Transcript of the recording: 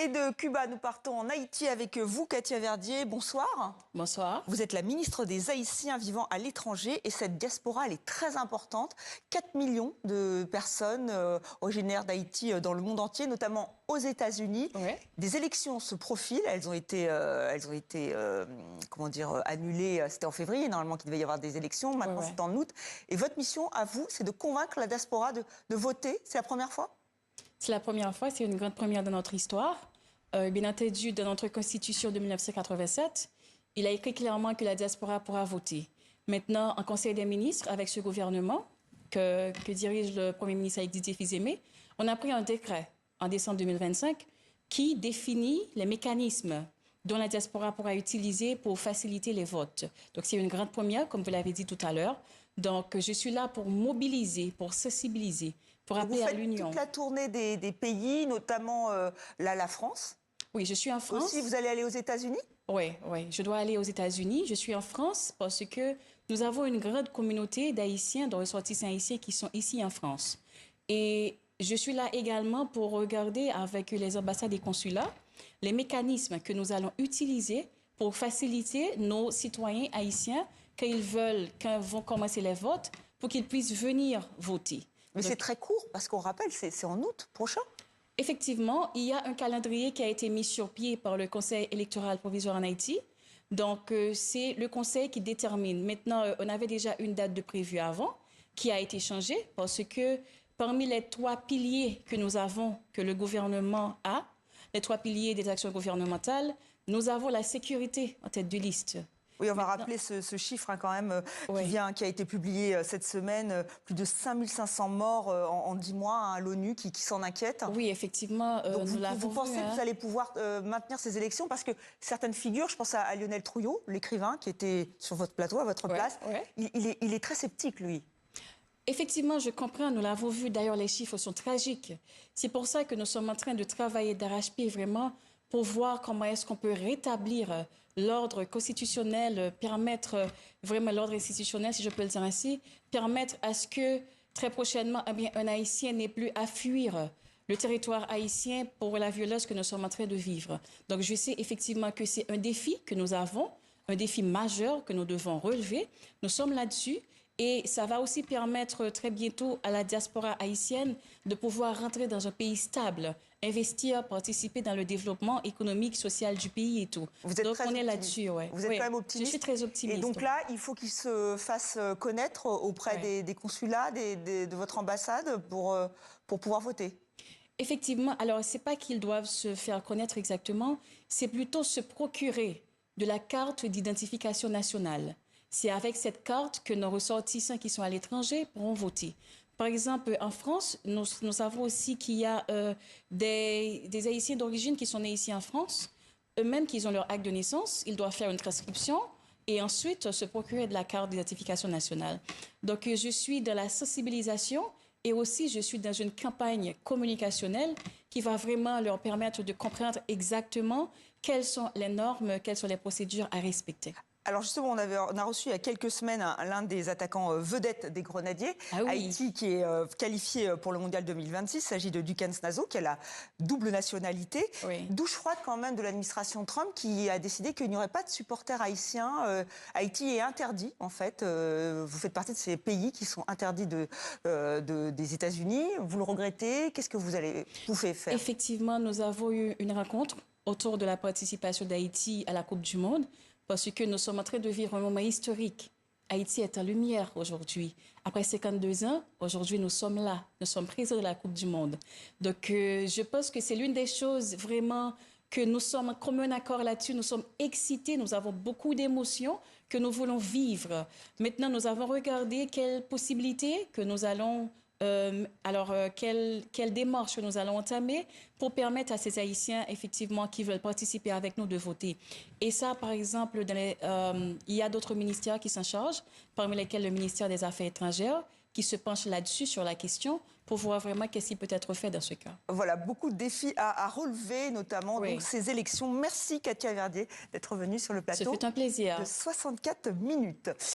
Et de Cuba, nous partons en Haïti avec vous, Katia Verdier. Bonsoir. Bonsoir. Vous êtes la ministre des Haïtiens vivant à l'étranger et cette diaspora, elle est très importante. 4 millions de personnes originaires d'Haïti dans le monde entier, notamment aux États-Unis. Ouais. Des élections se profilent. Elles ont été annulées. C'était en février, normalement, qu'il devait y avoir des élections. Maintenant, c'est en août. Et votre mission, à vous, c'est de convaincre la diaspora de voter. C'est la première fois ? C'est la première fois, c'est une grande première dans notre histoire. Bien entendu, dans notre Constitution de 1987, il a écrit clairement que la diaspora pourra voter. Maintenant, en Conseil des ministres, avec ce gouvernement que dirige le Premier ministre Didier Fils-Aimé, on a pris un décret en décembre 2025 qui définit les mécanismes dont la diaspora pourra utiliser pour faciliter les votes. Donc, c'est une grande première, comme vous l'avez dit tout à l'heure. Donc, je suis là pour mobiliser, pour sensibiliser, pour appeler à l'union. Vous faites toute la tournée des pays, notamment la France. Oui, je suis en France. Aussi, vous allez aller aux États-Unis? Oui, je dois aller aux États-Unis. Je suis en France parce que nous avons une grande communauté d'Haïtiens, de ressortissants haïtiens qui sont ici en France. Et je suis là également pour regarder avec les ambassades et consulats les mécanismes que nous allons utiliser pour faciliter nos citoyens haïtiens quand vont commencer les votes, pour qu'ils puissent venir voter. Mais c'est très court, parce qu'on rappelle, c'est en août prochain. Effectivement, il y a un calendrier qui a été mis sur pied par le Conseil électoral provisoire en Haïti. Donc, c'est le Conseil qui détermine. Maintenant, on avait déjà une date de prévue avant, qui a été changée, parce que parmi les 3 piliers que nous avons, que le gouvernement a, les 3 piliers des actions gouvernementales, nous avons la sécurité en tête de liste. Oui, on va rappeler ce chiffre quand même qui a été publié cette semaine. Plus de 5500 morts en 10 mois à l'ONU qui s'en inquiète. Oui, effectivement, donc nous l'avons vu. Vous pensez que vous allez pouvoir maintenir ces élections? Parce que certaines figures, je pense à Lionel Trouillot, l'écrivain qui était sur votre plateau, à votre place, il est très sceptique, lui. Effectivement, je comprends, nous l'avons vu. D'ailleurs, les chiffres sont tragiques. C'est pour ça que nous sommes en train de travailler d'arrache-pied vraiment pour voir comment est-ce qu'on peut rétablir l'ordre constitutionnel, permettre vraiment l'ordre institutionnel, si je peux le dire ainsi, permettre à ce que très prochainement, un Haïtien n'ait plus à fuir le territoire haïtien pour la violence que nous sommes en train de vivre. Donc, je sais effectivement que c'est un défi que nous avons, un défi majeur que nous devons relever. Nous sommes là-dessus. Et ça va aussi permettre très bientôt à la diaspora haïtienne de pouvoir rentrer dans un pays stable, investir, participer dans le développement économique, social du pays et tout. Donc, on est là-dessus, Vous êtes quand même optimiste. Je suis très optimiste. Et donc là, il faut qu'il se fasse connaître auprès des consulats, de votre ambassade pour pouvoir voter. Effectivement. Alors, c'est pas qu'ils doivent se faire connaître exactement, c'est plutôt se procurer de la carte d'identification nationale. C'est avec cette carte que nos ressortissants qui sont à l'étranger pourront voter. Par exemple, en France, nous savons aussi qu'il y a des Haïtiens d'origine qui sont nés ici en France. Eux-mêmes, qui ont leur acte de naissance, ils doivent faire une transcription et ensuite se procurer de la carte d'identification nationale. Donc, je suis dans la sensibilisation et aussi je suis dans une campagne communicationnelle qui va vraiment leur permettre de comprendre exactement quelles sont les normes, quelles sont les procédures à respecter. Alors justement, on a reçu il y a quelques semaines l'un des attaquants vedettes des Grenadiers, Haïti, qui est qualifié pour le Mondial 2026. Il s'agit de Dukan Snazo, qui a la double nationalité. Douche froide quand même de l'administration Trump, qui a décidé qu'il n'y aurait pas de supporters haïtiens. Haïti est interdit, en fait. Vous faites partie de ces pays qui sont interdits des États-Unis. Vous le regrettez? Qu'est-ce que vous pouvez faire? Effectivement, nous avons eu une rencontre autour de la participation d'Haïti à la Coupe du Monde, parce que nous sommes en train de vivre un moment historique. Haïti est en lumière aujourd'hui. Après 52 ans, aujourd'hui, nous sommes là. Nous sommes présents de la Coupe du Monde. Donc, je pense que c'est l'une des choses vraiment que nous sommes comme un accord là-dessus. Nous sommes excités, nous avons beaucoup d'émotions que nous voulons vivre. Maintenant, nous avons regardé quelles possibilités que nous allons quelle démarche que nous allons entamer pour permettre à ces Haïtiens, effectivement, qui veulent participer avec nous de voter. Et ça, par exemple, il y a d'autres ministères qui s'en chargent, parmi lesquels le ministère des Affaires étrangères, qui se penche là-dessus, sur la question, pour voir vraiment qu'est-ce qui peut être fait dans ce cas. Voilà, beaucoup de défis à relever, notamment donc, ces élections. Merci, Katia Verdier, d'être venue sur le plateau. Ce fut un plaisir. De 64 minutes.